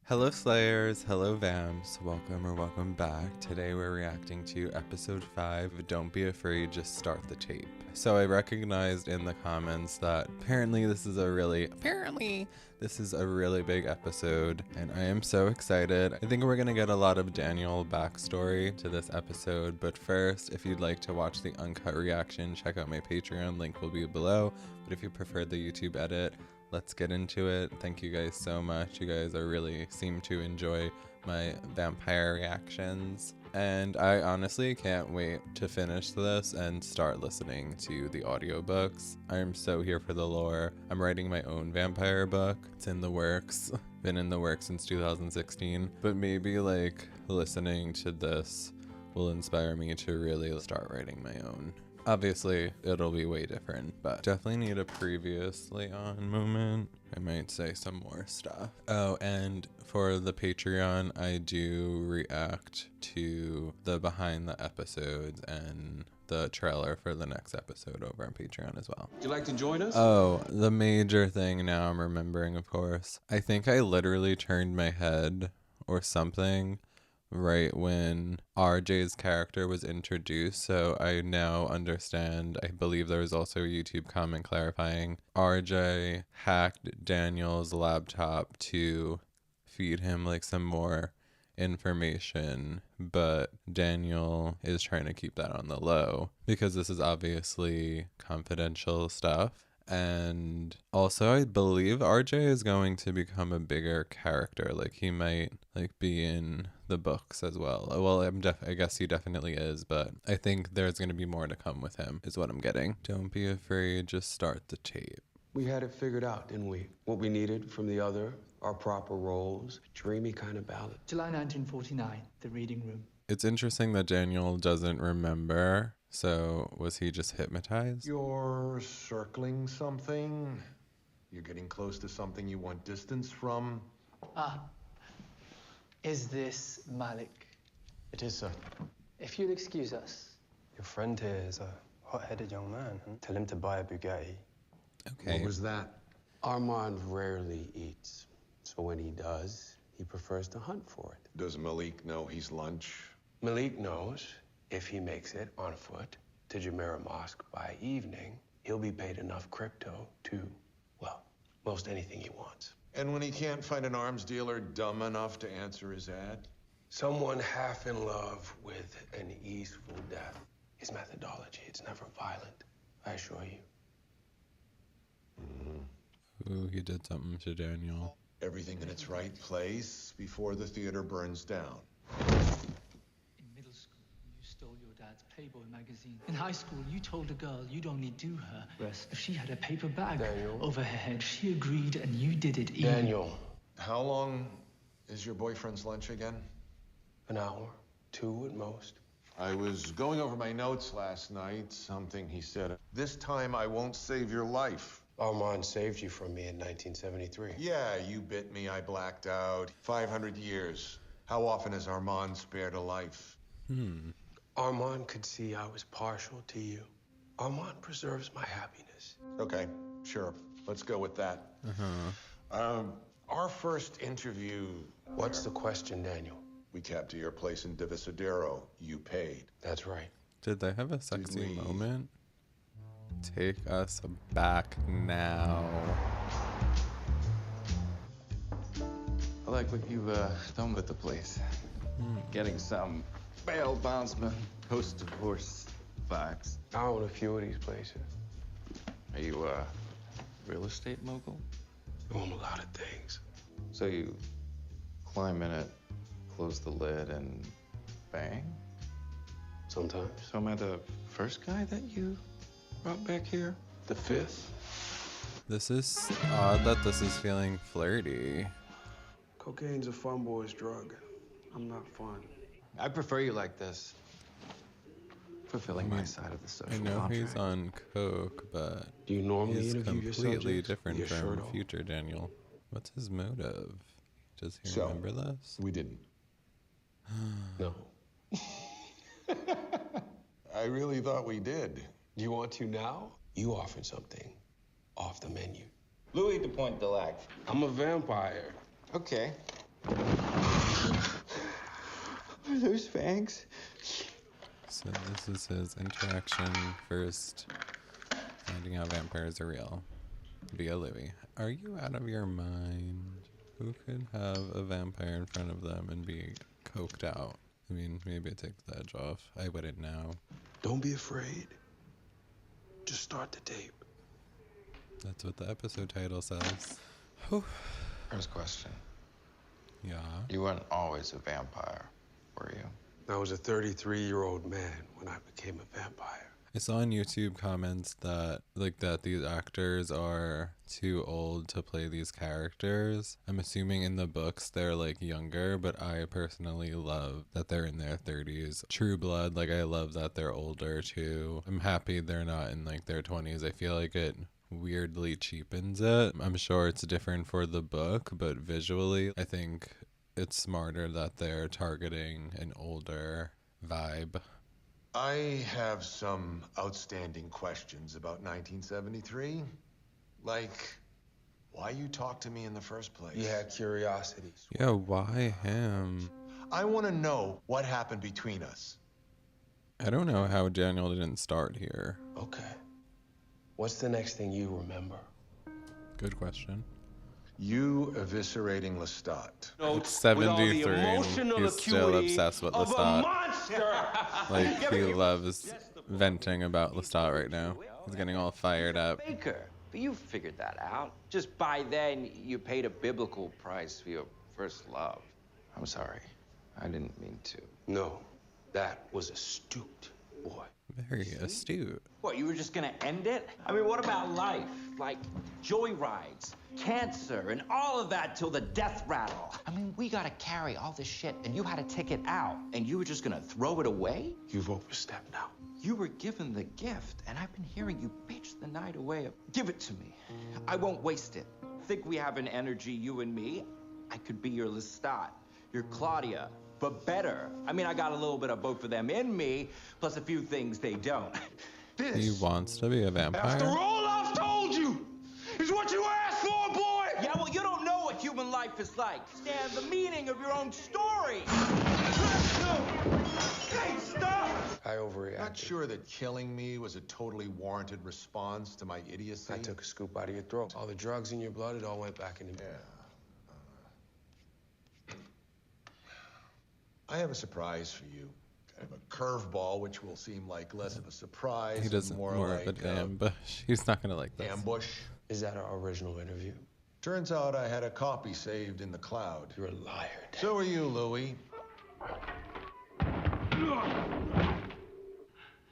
Hello Slayers, hello Vamps, welcome back. Today we're reacting to episode 5, Don't Be Afraid, Just Start the Tape. So I recognized in the comments that apparently this is a really big episode, and I am so excited. I think we're gonna get a lot of Daniel backstory to this episode, but first, if you'd like to watch the uncut reaction, check out my Patreon, link will be below. But if you prefer the YouTube edit, let's get into it. Thank you guys so much. You guys seem to enjoy my vampire reactions. And I honestly can't wait to finish this and start listening to the audiobooks. I'm so here for the lore. I'm writing my own vampire book. It's in the works. Been in the works since 2016. But maybe listening to this will inspire me to really start writing my own. Obviously, it'll be way different, but definitely need a previously on moment. I might say some more stuff. Oh, and for the Patreon, I do react to the behind the episodes and the trailer for the next episode over on Patreon as well. Would you like to join us? Oh, the major thing now I'm remembering, of course. I think I literally turned my head or something right when RJ's character was introduced, so I now understand. I believe there was also a YouTube comment clarifying RJ hacked Daniel's laptop to feed him some more information, but Daniel is trying to keep that on the low because this is obviously confidential stuff. And also, I believe RJ is going to become a bigger character. He might be in the books as well. Well, I guess he definitely is, but I think there's going to be more to come with him, is what I'm getting. Don't be afraid, just start the tape. We had it figured out, didn't we? What we needed from the other, our proper roles, dreamy kind of ballad. July 1949, the reading room. It's interesting that Daniel doesn't remember. So was he just hypnotized? You're circling something. You're getting close to something you want distance from. Is this Malik? It is, sir. If you'll excuse us. Your friend here is a hot-headed young man. Tell him to buy a Bugatti. Okay. What was that? Armand rarely eats, so when he does, he prefers to hunt for it. Does Malik know he's lunch? Malik knows if he makes it on foot to Jumeirah Mosque by evening, he'll be paid enough crypto to, well, most anything he wants. And when he can't find an arms dealer dumb enough to answer his ad? Someone half in love with an easeful death. His methodology, it's never violent, I assure you. Ooh, he did something to Daniel. Everything in its right place before the theater burns down. In middle school, you stole your dad's Playboy magazine. In high school, you told a girl you'd only do her breast if she had a paper bag Daniel. over her head. She agreed, and you did it. Daniel, How long is your boyfriend's lunch again? an hour, 2 at most. I was going over my notes last night. Something he said. This time I won't save your life. Armand saved you from me in 1973. Yeah, you bit me, I blacked out. 500 years. How often has Armand spared a life? Armand could see I was partial to you. Armand preserves my happiness. Okay, sure. Let's go with that. Our first interview, What's the question, Daniel? we capped to your place in Divisadero. You paid. That's right. Did they have a sexy we- moment? Take us back now. I like what you've done with the place. Getting some bail bondsman, post-divorce vibes. I own a few of these places. Are you a real estate mogul? I own a lot of things. So you climb in it, close the lid, and bang? Sometimes. So am I the first guy that you brought back here? The fifth. This is odd that this is feeling flirty. Cocaine's a fun boy's drug. I'm not fun. I prefer you like this. Fulfilling my side of the social I know he's contract. on coke, but Do you normally he's interview your completely subjects? different You sure from don't? future Daniel. What's his motive? Does he So- remember this? We didn't. No. I really thought we did. Do you want to now? You offered something off the menu. Louis de Pointe-de-Lac. I'm a vampire. Okay. Are those fangs? So this is his interaction first, finding out vampires are real, via Louis. Are you out of your mind? Who could have a vampire in front of them and be coked out? I mean, maybe it takes the edge off. I wouldn't know. Don't be afraid. Just start the tape. That's what the episode title says. Whew. First question. Yeah. You weren't always a vampire, were you? I was a 33-year-old man when I became a vampire. I saw on YouTube comments that that these actors are too old to play these characters. I'm assuming in the books they're like younger, but I personally love that they're in their 30s. True Blood, like I love that they're older too. I'm happy they're not in like their 20s. I feel like it weirdly cheapens it. I'm sure it's different for the book, but visually I think it's smarter that they're targeting an older vibe. I have some outstanding questions about 1973. Like, why you talked to me in the first place? You had curiosities. Yeah, why him? I want to know what happened between us. I don't know how Daniel didn't start here. Okay. What's the next thing you remember? Good question. You eviscerating Lestat. It's 73 and he's still obsessed with Lestat. Like, he loves venting about Lestat right now. He's getting all fired up. Baker, but you figured that out. Just by then, you paid a biblical price for your first love. I'm sorry. I didn't mean to. No, that was astute, boy. Very astute. What, you were just gonna end it? I mean, what about life? Like joyrides, cancer, and all of that till the death rattle. I mean, we gotta carry all this shit, and you had a ticket out, and you were just gonna throw it away? You've overstepped now. You were given the gift, and I've been hearing you bitch the night away. Give it to me. I won't waste it. Think we have an energy, you and me? I could be your Lestat, your Claudia, but better. I mean, I got a little bit of both of them in me, plus a few things they don't. He wants to be a vampire? After all I've told you is what you asked for, boy! Yeah, well, you don't know what human life is like. Stand the meaning of your own story. Hey, stop! I overreacted. Not sure that killing me was a totally warranted response to my idiocy. I took a scoop out of your throat. All the drugs in your blood, it all went back into me. Yeah. I have a surprise for you. Kind of a curveball, which will seem like less of a surprise. He doesn't more more like of an ambush. He's not gonna like this. ambush. Is that our original interview? Turns out I had a copy saved in the cloud. You're a liar, Dan. So are you, Louis.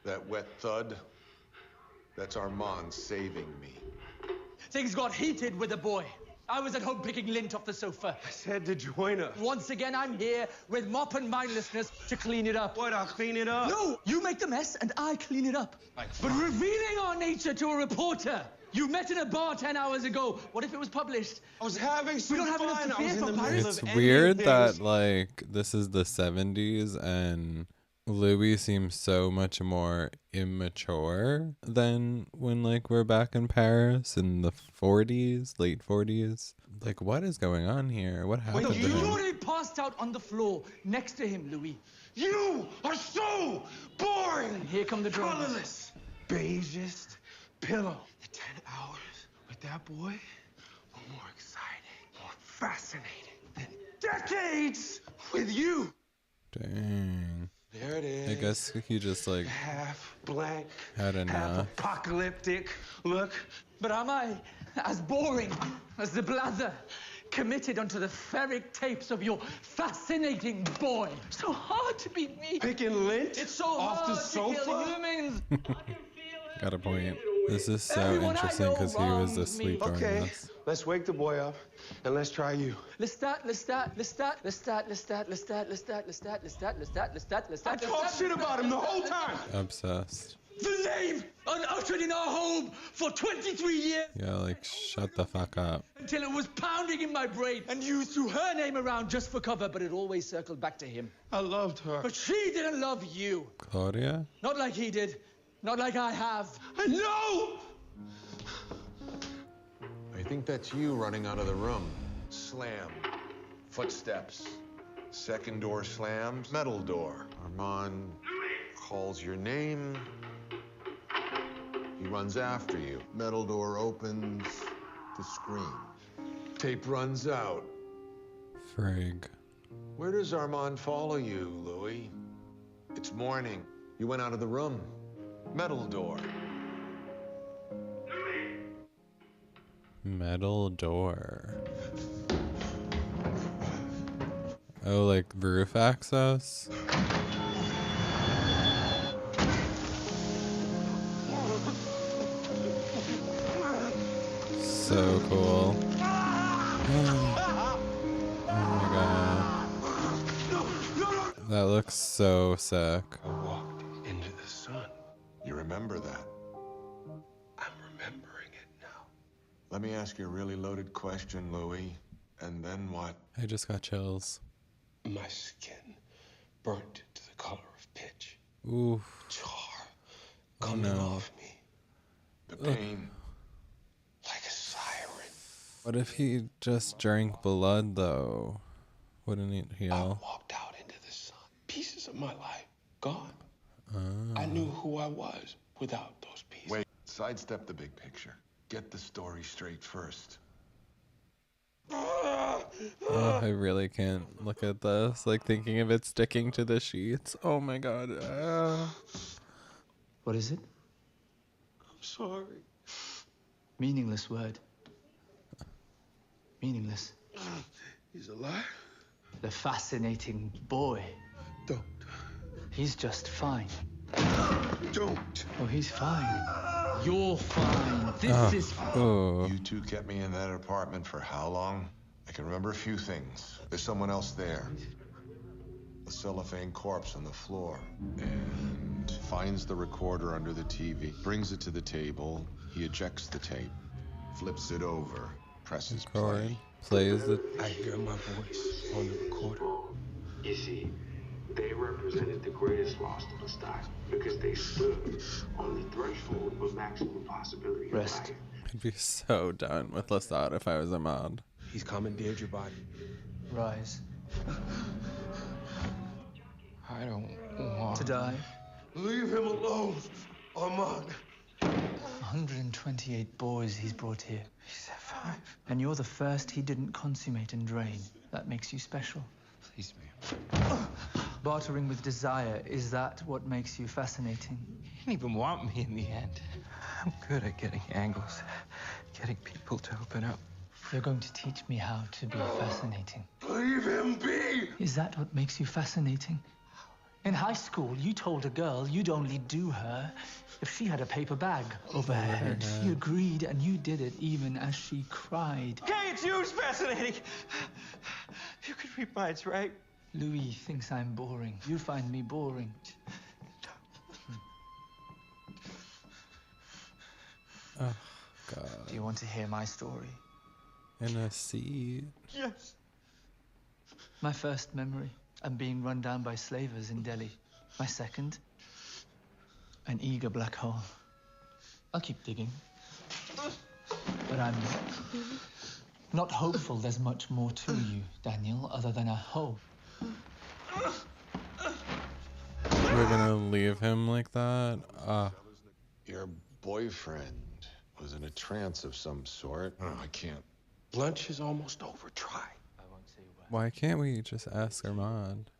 That wet thud, that's Armand saving me. Things got heated with the boy. I was at home picking lint off the sofa. I said to join us. Once again, I'm here with mop and mindlessness to clean it up. What, I'll clean it up? No, you make the mess and I clean it up. But revealing our nature to a reporter. You met in a bar 10 hours ago. What if it was published? I was having some don't have enough fun. to I was fear in the from middle pirates. It's of weird anything. that like this is the 70s and Louis seems so much more immature than when like we're back in Paris in the 40s, late 40s. Like, what is going on here? What happened to You him? already passed out on the floor next to him, Louis. You are so boring. Here come the drums. Colorless. Beigest pillow. The 10 hours with that boy were more exciting, more fascinating than decades with you. Dang. There it is. I guess he just like Half blank, had half enough. apocalyptic look. But am I as boring as the blather committed onto the ferric tapes of your fascinating boy? So hard to be me. Picking lint It's so off hard the to kill sofa. humans. Got a point. This is so Everyone I interesting know because he was wrongs asleep me. during Okay, this. let's wake the boy up and let's try you. Lestat. I talked shit about him the whole time. Obsessed. The name unuttered in our home for 23 years Yeah, like shut the fuck up. until it was pounding in my brain and you threw her name around just for cover, but it always circled back to him. I loved her. But she didn't love you. Claudia? Not like he did. Not like I have. I know. I think that's you running out of the room. Slam. Footsteps. Second door slams. Metal door. Armand calls your name. He runs after you. Metal door opens to scream. Tape runs out. Frig. Where does Armand follow you, Louis? It's morning. You went out of the room. Metal door. Metal door. Oh, like roof access? So cool. Oh my god. That looks so sick. I walked into the sun. You remember that? I'm remembering it now. Let me ask you a really loaded question, Louis. And then what? I just got chills. My skin burnt to the color of pitch. Ooh. Char coming off me The pain. like a siren. What if he just drank blood though? Wouldn't it I heal? walked out into the sun. Pieces of my life gone. I knew who I was without those pieces. Wait, sidestep the big picture. Get the story straight first. Oh, I really can't look at this. Like thinking of it sticking to the sheets. Oh my god. What is it? I'm sorry. Meaningless word. Meaningless. He's alive? The fascinating boy. Don't. He's just fine. Don't. Oh, he's fine. You're fine. This is Oh. You two kept me in that apartment for how long? I can remember a few things. There's someone else there. A cellophane corpse on the floor. And finds the recorder under the TV. Brings it to the table. He ejects the tape. Flips it over. Presses Corey play. plays it. I hear my voice on the recorder. You see, they represented the greatest loss to Lestat because they stood on the threshold of maximum possibility of Rest. life. I'd be so done with Lestat if I was Ahmad. He's commandeered your body. rise. I don't want To die. Leave him alone, Armand. 128 boys he's brought here. He said 5. And you're the first he didn't consummate and drain. That makes you special. Please, ma'am. Bartering with desire, is that what makes you fascinating? He didn't even want me in the end. I'm good at getting angles, getting people to open up. You're going to teach me how to be fascinating. Leave him be. Is that what makes you fascinating? In high school, you told a girl you'd only do her if she had a paper bag over her head. She agreed, and you did it even as she cried. Hey, it's you who's fascinating. You could read minds, right? Louis thinks I'm boring. You find me boring. Oh god. Do you want to hear my story? In a seat. Yes. My first memory, I'm being run down by slavers in Delhi. My second, an eager black hole. I'll keep digging. But I'm not hopeful there's much more to you, Daniel, other than a hole. We're gonna leave him like that? Your boyfriend was in a trance of some sort. Oh, I can't. Lunch is almost over. Try. I won't say a word. Why can't we just ask Armand?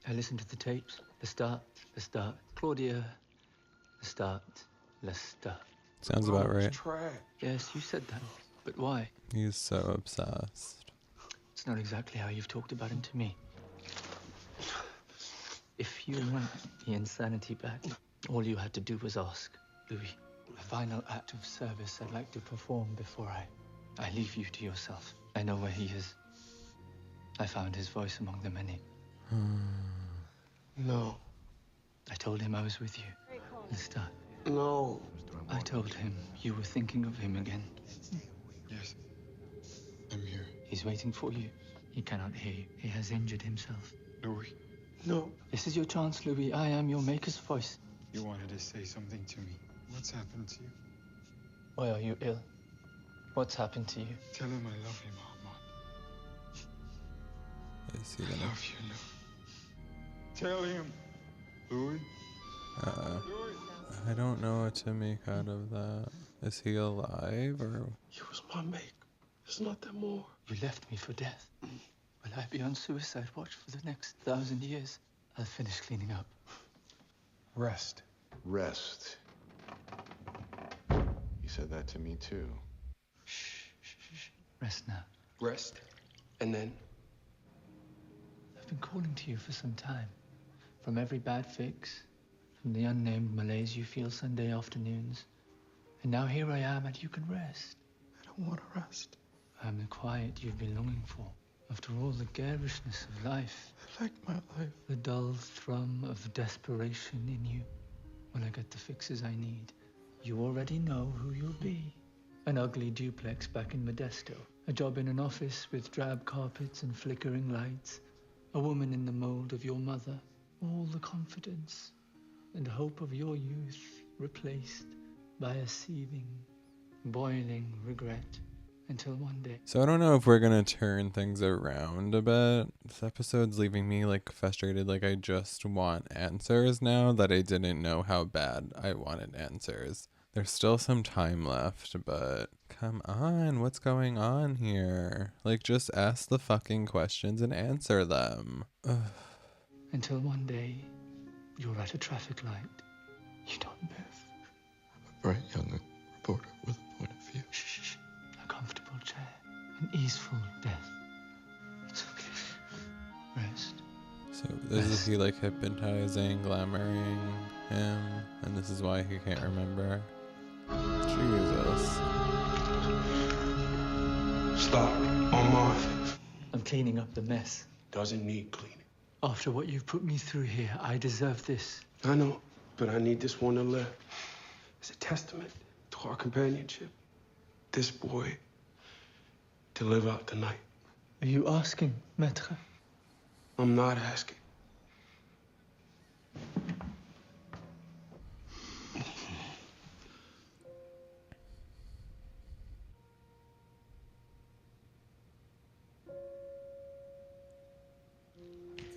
I listened to the tapes. The start. Claudia, the start. Sounds about right. Trash. Yes, you said that. But why? He's so obsessed. It's not exactly how you've talked about him to me. If you want the insanity back, all you had to do was ask. Louis, a final act of service I'd like to perform before I leave you to yourself. I know where he is. I found his voice among the many. No. I told him I was with you. Lestat. No. I told him you were thinking of him again. Yes. I'm here. He's waiting for you. He cannot hear you. He has injured himself. Louis, No. This is your chance, Louis. I am your maker's voice. you wanted to say something to me. What's happened to you? Why are you ill? What's happened to you? Tell him I love him, Ahmad. Is he I gonna? love you, Louis. Tell him, Louis. I don't know what to make out of that. Is he alive or? He was my mate. There's nothing more. You left me for death. Will I be on suicide watch for the next 1,000 years? I'll finish cleaning up. Rest. Rest. He said that to me too. Shh. Rest now. Rest. And then? I've been calling to you for some time. From every bad fix, from the unnamed malaise you feel Sunday afternoons. And now here I am and you can rest. I don't want to rest. I'm the quiet you've been longing for. After all the garishness of life. I like my life. The dull thrum of desperation in you. When I get the fixes I need, you already know who you'll be. An ugly duplex back in Modesto. A job in an office with drab carpets and flickering lights. A woman in the mold of your mother. All the confidence and hope of your youth replaced by a seething, boiling regret. Until one day. So I don't know if we're gonna turn things around a bit. This episode's leaving me like frustrated, like I just want answers now that I didn't know how bad I wanted answers. There's still some time left, but come on, what's going on here? Like just ask the fucking questions and answer them. Ugh. Until one day, you're at a traffic light. You don't move. I'm a bright young reporter with a point of view. Shh. A comfortable chair. An easeful death. It's okay. Rest. So this is he like hypnotizing, glamoring him, and this is why he can't remember. Jesus. Stop. I'm off. I'm cleaning up the mess. Doesn't need cleaning. After what you've put me through here, I deserve this. I know, but I need this one to live. It's a testament to our companionship. This boy to live out the night. Are you asking, Maître? I'm not asking.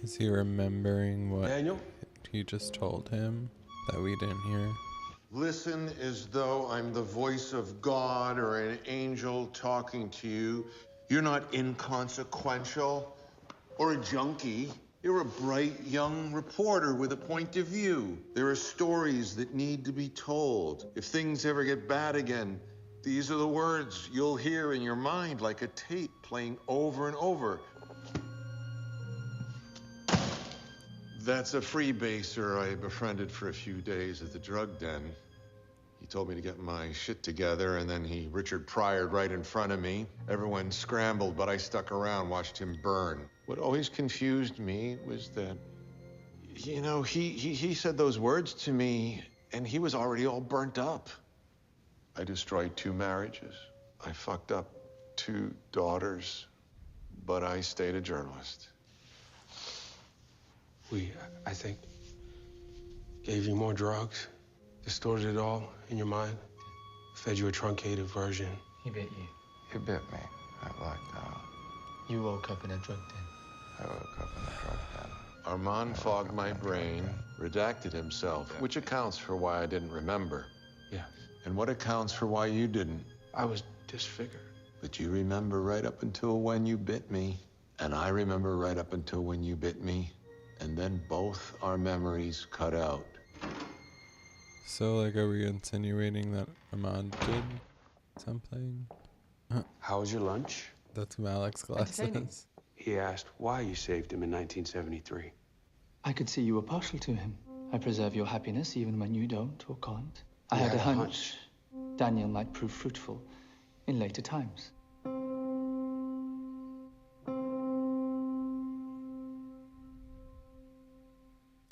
Is he remembering what Daniel? he just told him that we didn't hear? Listen as though I'm the voice of God or an angel talking to you. You're not inconsequential or a junkie. You're a bright young reporter with a point of view. There are stories that need to be told. If things ever get bad again, these are the words you'll hear in your mind like a tape playing over and over. That's a freebaser I befriended for a few days at the drug den. He told me to get my shit together, and then he Richard Pryored right in front of me. Everyone scrambled, but I stuck around, watched him burn. What always confused me was that, you know, he said those words to me, and he was already all burnt up. I destroyed 2 marriages. I fucked up 2 daughters, but I stayed a journalist. We, I think, gave you more drugs, distorted it all in your mind, fed you a truncated version. He bit you. He bit me. I blacked out. You woke up in a drug den. I woke up in a drug den. Armand fogged my brain, redacted himself, which accounts for why I didn't remember. Yeah, And what accounts for why you didn't. I was disfigured. But you remember right up until when you bit me. And I remember right up until when you bit me. And then both our memories cut out. So like are we insinuating that Ahmad did something? How was your lunch? That's Malik's Entertaining. glasses. He asked why you saved him in 1973. I could see you were partial to him. I preserve your happiness even when you don't or can't. I You had a had a hunch Daniel might prove fruitful in later times.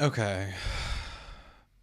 Okay.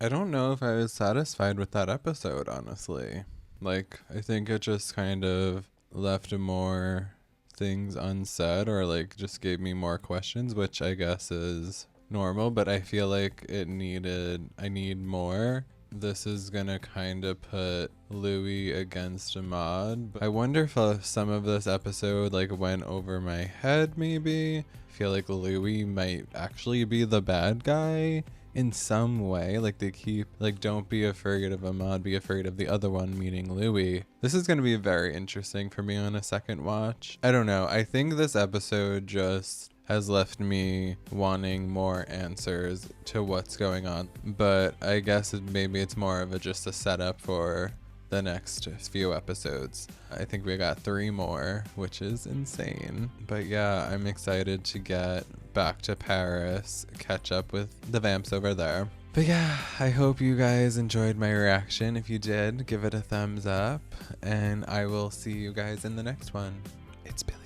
I don't know if I was satisfied with that episode, honestly. Like, I think it just kind of left more things unsaid or like just gave me more questions, which I guess is normal, but I feel like I need more. this is gonna kind of put Louis against Ahmad. But I wonder if some of this episode like went over my head. Maybe I feel like Louis might actually be the bad guy in some way. Like they keep like, don't be afraid of Ahmad, be afraid of the other one, meaning Louis. This is gonna be very interesting for me on a second watch. I don't know, I think this episode just has left me wanting more answers to what's going on, but I guess maybe it's more of just a setup for the next few episodes. I think we got 3 more, which is insane. But yeah, I'm excited to get back to Paris, catch up with the vamps over there. But yeah, I hope you guys enjoyed my reaction. If you did, give it a thumbs up, and I will see you guys in the next one. It's Billy.